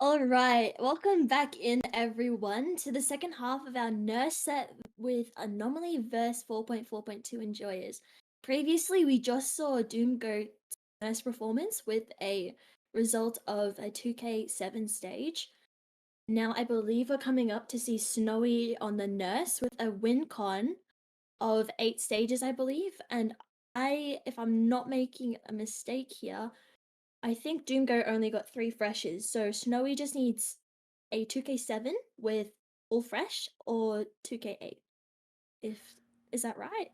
All right, welcome back in everyone to the second half of our nurse set with Anomaly verse 4.4.2 enjoyers. Previously, we just saw Doom go nurse performance with a result of a 2K7 stage. Now, I believe we're coming up to see Snowy on the nurse with a win con of 8 stages, I believe. And if I'm not making a mistake here, I think Doomgo only got 3 freshes, so Snowy just needs a 2K7 with all fresh or 2K8. If is that right?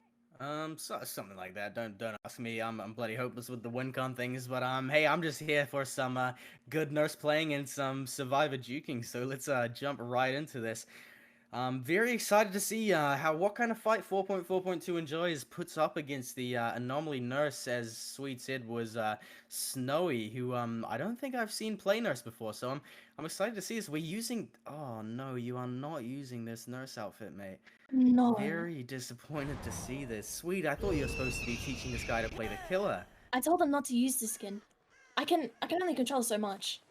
Something like that. Don't ask me. I'm bloody hopeless with the win con things, but hey, I'm just here for some good nurse playing and some survivor juking. So let's jump right into this. Very excited to see what kind of fight 4.4.2 Enjoys puts up against the Anomaly Nurse, as Sweet said, was Snowy, who I don't think I've seen play Nurse before, so I'm excited to see this. We're using... Oh no, you are not using this Nurse outfit, mate. No. Very disappointed to see this. Sweet, I thought you were supposed to be teaching this guy to play the killer. I told them not to use the skin. I can only control so much.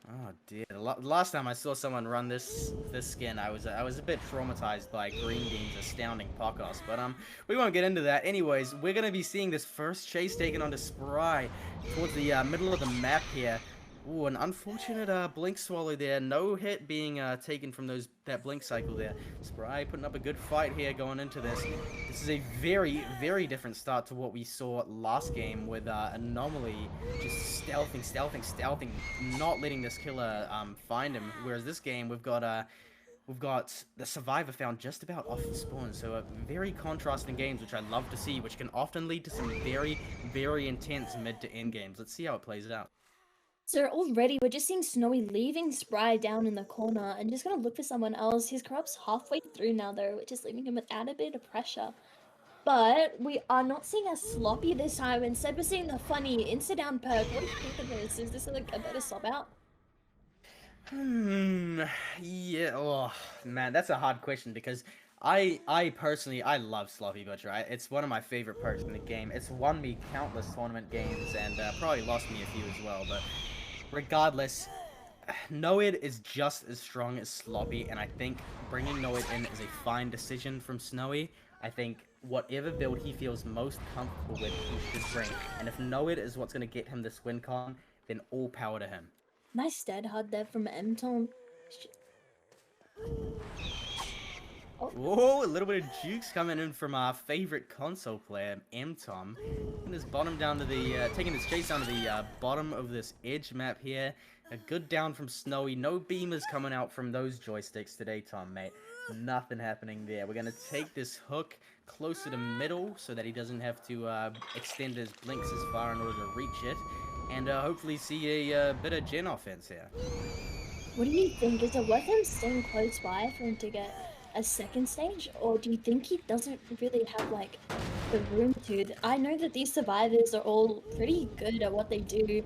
Oh dear. Last time I saw someone run this skin, I was a bit traumatized by Green Bean's astounding podcast. But we won't get into that. Anyways, we're gonna be seeing this first chase taken onto Spry towards the middle of the map here. Ooh, an unfortunate blink swallow there. No hit being taken from that blink cycle there. Spry putting up a good fight here going into this. This is a very, very different start to what we saw last game with Anomaly just stealthing, not letting this killer find him. Whereas this game we've got the survivor found just about off the spawn. So very contrasting games, which I love to see, which can often lead to some very, very intense mid to end games. Let's see how it plays out. So already we're just seeing Snowy leaving Spry down in the corner and just gonna look for someone else. His corrupt's halfway through now though, which is leaving him without a bit of pressure. But we are not seeing a sloppy this time. Instead, we're seeing the funny insta-down perk. What do you think of this? Is this like a better swap out? Yeah, oh, man, that's a hard question because I personally, I love Sloppy Butcher. It's one of my favorite perks in the game. It's won me countless tournament games and probably lost me a few as well, but regardless, Noid is just as strong as Sloppy, and I think bringing Noid in is a fine decision from Snowy. I think whatever build he feels most comfortable with, he should bring. And if Noid is what's going to get him this win con, then all power to him. Nice dead hard there from M-Tom. Oh, Whoa, a little bit of jukes coming in from our favorite console player, M-Tom. And his bottom down to the, taking his chase down to the bottom of this edge map here. A good down from Snowy. No beamers coming out from those joysticks today, Tom, mate. Nothing happening there. We're going to take this hook closer to middle so that he doesn't have to extend his blinks as far in order to reach it. And hopefully see a bit of gen offense here. what do you think? Is it worth him staying close by for him to get a second stage? Or do you think he doesn't really have, like, the room to? I know that these survivors are all pretty good at what they do,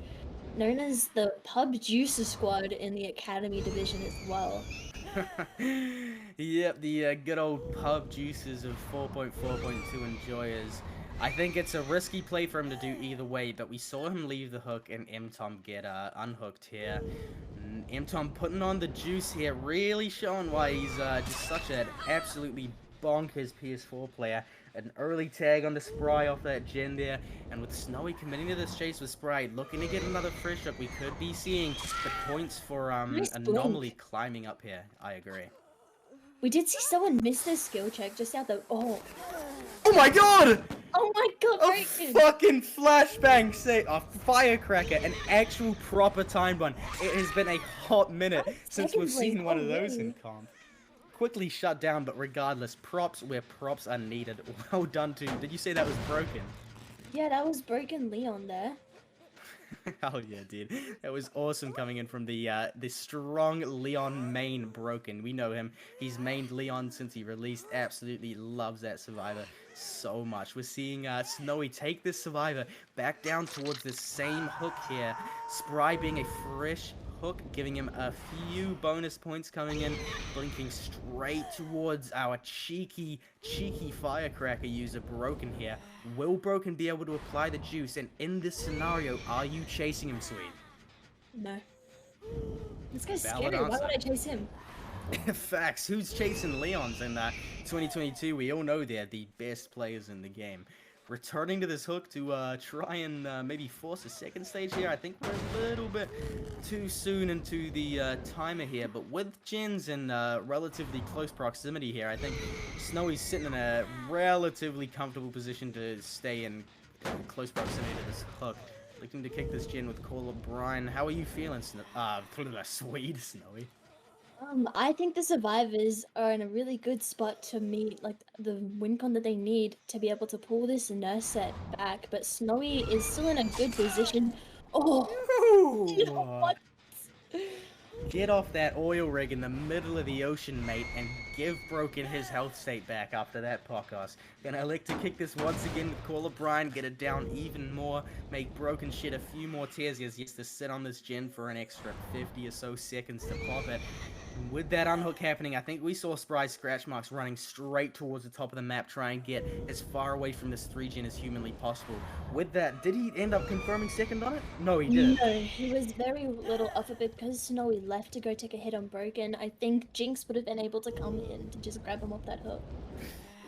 known as the Pub Juicer Squad in the Academy division as well. Yep, the good old pub juices of 4.4.2 enjoyers. I think it's a risky play for him to do either way, but we saw him leave the hook and M-Tom get unhooked here. M-Tom putting on the juice here, really showing why he's just such an absolutely bonkers PS4 player. An early tag on the Spry off that gen there, and with Snowy committing to this chase with Spry, looking to get another fresh up, we could be seeing the points for Nice Anomaly blink. climbing up here. I agree. We did see someone miss their skill check just out the. Oh my god! Oh my god, A Breaking! fucking flashbang say a firecracker, an actual proper timed one. It has been a hot minute since we've Second blink seen one of those in already. comp. Quickly shut down, but regardless, props where props are needed. Well done too. Did you say that was broken? Yeah, that was Broken Leon there. Oh yeah, dude. That was awesome coming in from the strong Leon main broken. We know him. He's mained Leon since he released. Absolutely loves that survivor so much. We're seeing Snowy take this survivor back down towards this same hook here. Spry being a fresh hook, giving him a few bonus points coming in, blinking straight towards our cheeky firecracker user Broken here. Will Broken be able to apply the juice? And in this scenario, are you chasing him, Sweet? No. This guy's Valid scary. Why answer. would I chase him? Facts. Who's chasing Leons in 2022? We all know they're the best players in the game. Returning to this hook to try and maybe force a second stage here. I think we're a little bit too soon into the timer here, but with gens in relatively close proximity here, I think Snowy's sitting in a relatively comfortable position to stay in close proximity to this hook. Looking to kick this gen with Call of Brian. How are you feeling, Swede Snowy? I think the survivors are in a really good spot to meet like the win con that they need to be able to pull this nurse set back, but Snowy is still in a good position. Oh, you know Ooh. what? Get off that oil rig in the middle of the ocean, mate, and give Broken his health state back after that podcast. Gonna elect to kick this once again with Call of Brian, get it down even more, make Broken shed a few more tears as he has to sit on this gen for an extra 50 or so seconds to pop it. And with that unhook happening, I think we saw Spry's scratch marks running straight towards the top of the map, trying to get as far away from this 3-gen as humanly possible. With that, did he end up confirming second on it? No, he didn't. No, he was very little off of it because Snowy left to go take a hit on Broken. I think Jinx would have been able to come in to just grab him off that hook.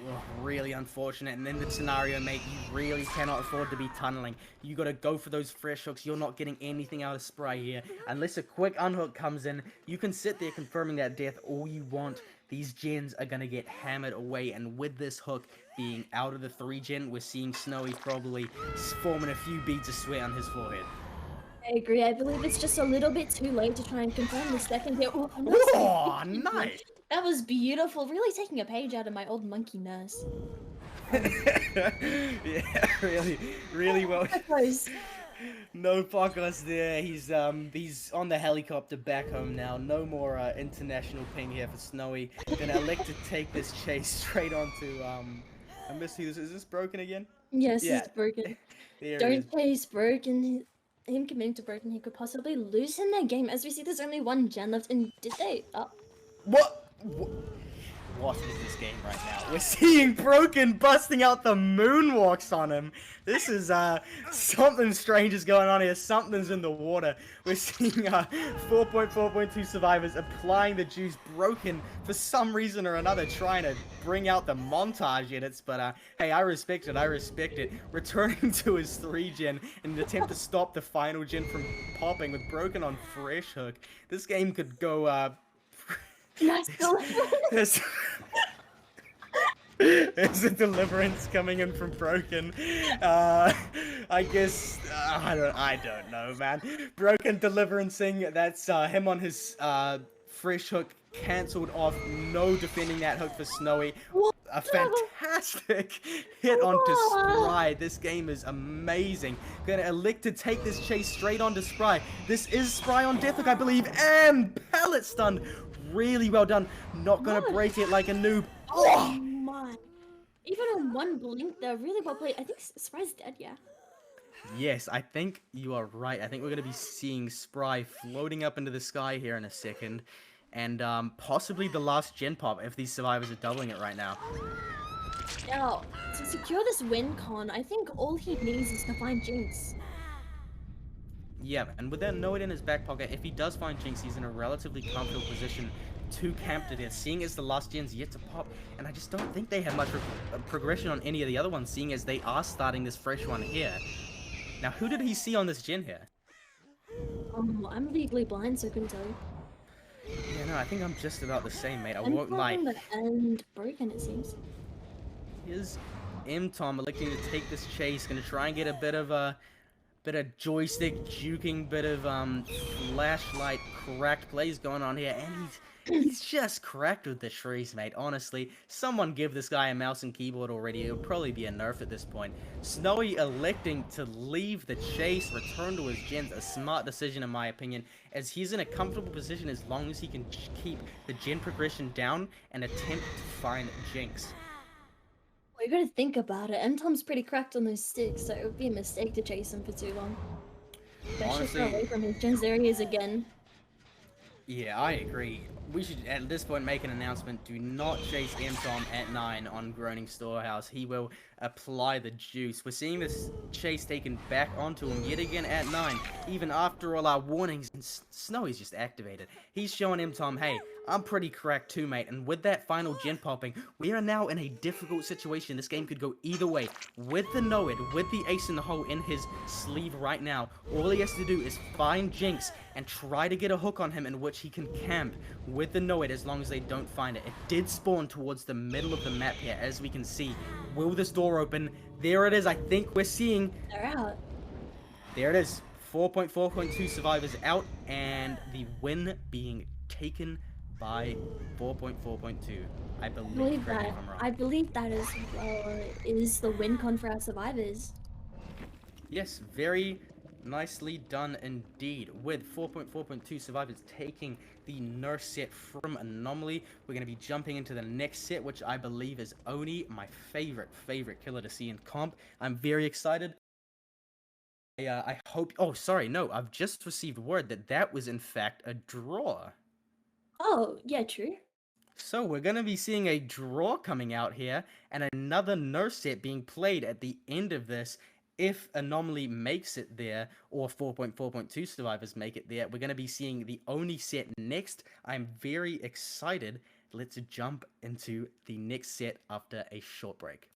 Ugh, really unfortunate. And in the scenario, mate, you really cannot afford to be tunneling. You gotta go for those fresh hooks. You're not getting anything out of Spry here. Unless a quick unhook comes in, you can sit there confirming that death all you want. These gens are gonna get hammered away, and with this hook being out of the 3-gen, we're seeing Snowy probably forming a few beads of sweat on his forehead. I agree. I believe it's just a little bit too late to try and confirm the second hit. Oh, Oh, nice! That was beautiful. Really taking a page out of my old monkey nurse. Yeah, really well. Close. No podcast there. He's on the helicopter back home now. No more international ping here for Snowy. Gonna elect to take this chase straight onto I missed who this is. This Broken again? Yes, Yeah. it's Broken. There Don't it is. chase Broken. Him committing to Broken, he could possibly lose in their game. As we see, there's only one gen left. And did they? Oh. What is this game right now? We're seeing Broken busting out the moonwalks on him. This is something strange is going on here. Something's in the water. We're seeing 4.4.2 survivors applying the juice. Broken for some reason or another trying to bring out the montage edits, but hey, I respect it. I respect it. Returning to his 3-gen in an attempt to stop the final gen from popping with Broken on fresh hook. This game could go Nice There's a deliverance coming in from Broken. I guess I don't know, man. Broken deliverancing. That's him on his fresh hook cancelled off. No defending that hook for Snowy. A fantastic hit onto Spry. This game is amazing. Gonna elect to take this chase straight onto Spry. This is Spry on death hook, I believe, and pellet stunned. Really well done. Not gonna break it like a noob. Oh my. Even on one blink, they're really well played. I think Spry's dead, yeah. Yes, I think you are right. I think we're gonna be seeing Spry floating up into the sky here in a second. And possibly the last gen pop if these survivors are doubling it right now. Now, to secure this win con, I think all he needs is to find Jinx. Yeah, and with that note in his back pocket, if he does find Jinx, he's in a relatively comfortable position to camp to death, seeing as the last gen's yet to pop, and I just don't think they have much progression on any of the other ones, seeing as they are starting this fresh one here. Now, who did he see on this gen here? I'm legally blind, so I couldn't tell you. Yeah, no, I think I'm just about the same, mate. I won't lie. And Broken, it seems. Here's M-Tom electing to take this chase, gonna try and get a bit of joystick juking, bit of flashlight cracked plays going on here, and he's just cracked with the trees, mate. Honestly, someone give this guy a mouse and keyboard already. It would probably be a nerf at this point. Snowy electing to leave the chase, return to his gens, a smart decision in my opinion, as he's in a comfortable position as long as he can keep the gen progression down and attempt to find Jinx. Well, you gotta think about it. M-Tom's pretty cracked on those sticks, so it would be a mistake to chase him for too long. Especially far away from his gens. There he is again. Yeah, I agree. We should, at this point, make an announcement. Do not chase MTOM at 9 on Groaning Storehouse. He will apply the juice. We're seeing this chase taken back onto him yet again at 9, even after all our warnings, and Snowy's just activated. He's showing MTOM, hey, I'm pretty cracked too, mate, and with that final gen popping, we are now in a difficult situation. This game could go either way. With the Noid, with the ace in the hole in his sleeve right now, all he has to do is find Jinx and try to get a hook on him in which he can camp with the Noid as long as they don't find it. It did spawn towards the middle of the map here, as we can see. Will this door open? There it is. I think we're seeing... They're out. There it is. 4.4.2 survivors out, and the win being taken by 4.4.2. I I believe. believe Correct me that. if I'm wrong. I believe that as well is the win con for our survivors. Yes, very nicely done indeed. With 4.4.2 survivors taking the nurse set from Anomaly, we're going to be jumping into the next set, which I believe is Oni, my favorite killer to see in comp. I'm very excited. I hope... Oh, sorry, no, I've just received word that that was in fact a draw. Oh, yeah, true. So we're going to be seeing a draw coming out here, and another nurse set being played at the end of this. If Anomaly makes it there, or 4.4.2 survivors make it there, we're going to be seeing the Oni set next. I'm very excited. Let's jump into the next set after a short break.